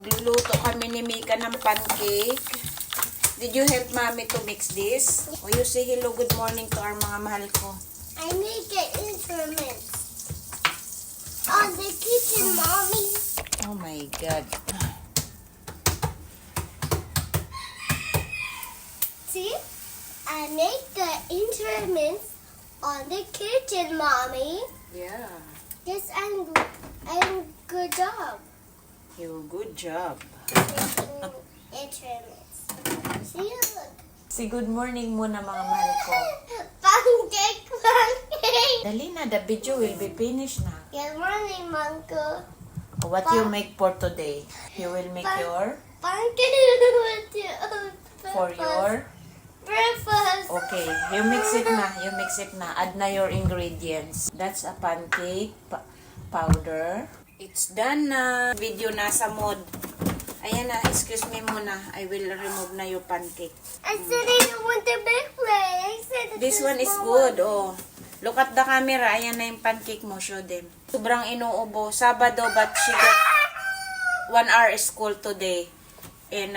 Luluto kami ni Mika ng pancake. Did you help mommy to mix this? O you say hello, good morning to our mga mahal ko. I need the instruments on the kitchen, Mommy. Oh my God. See? I make the instruments on the kitchen, Mommy. Yeah. Yes, I'm good job You good job. making instruments. See, look. Say good morning muna mga mahal ko. Pancake, pancake. Dali na, the video will be finished na. Good morning, Uncle. What you make for today? You will make your Pancake with your for your breakfast. okay. You mix it na. You mix it na. Add na your ingredients. That's a pancake powder. It's done na. Video nasa mode. Ayan na. Excuse me muna. I will remove na your pancake. I said I don't want the big plate. I said This one is good. Oh. Look at the camera. Ayan na yung pancake mo. Show them. Sobrang inuubo. Sabado, but she got 1 hour school today. And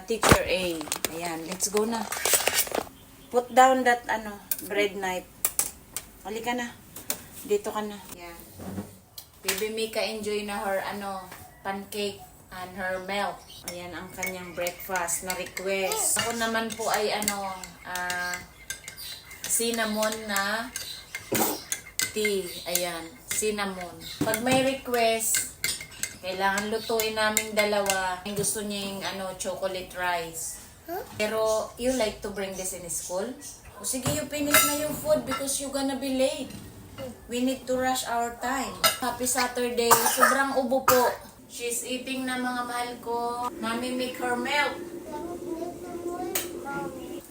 teacher A. Ayan. Let's go na. Put down that bread knife. Halika na. Dito ka na. Ayan. Baby Mika enjoy na her pancake and her milk. Ayan ang kanyang breakfast na request. Ako naman po ay cinnamon na tea. Ayan, cinnamon. Pag may request, kailangan lutuin naming dalawa. Gusto niya yung chocolate rice. Pero you like to bring this in school? O sige, you finish na yung food because you gonna be late. We need to rush our time. Happy Saturday. Sobrang ubo po. She's eating na mga mahal ko. Mommy make her milk.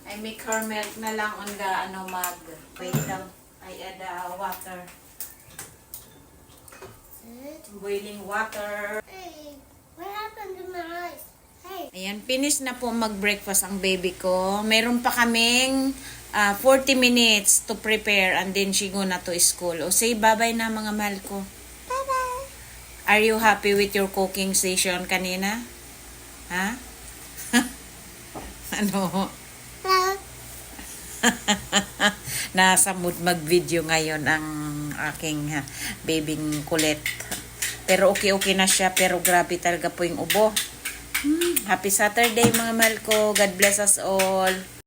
I make her milk na lang on the mug. Wait lang. I add water. Boiling water. Hey, what happened to my eyes? Hey. Ayan, finish na po mag-breakfast ang baby ko. Meron pa kaming 40 minutes to prepare and then she go na to school. O say bye-bye na mga mahal ko. Bye-bye. Are you happy with your cooking session kanina? Ha? Ano? Hello. Nasa mood mag-video ngayon ang aking babing kulit. Pero okay na siya. Pero grabe talaga po yung ubo. Happy Saturday mga mahal ko. God bless us all.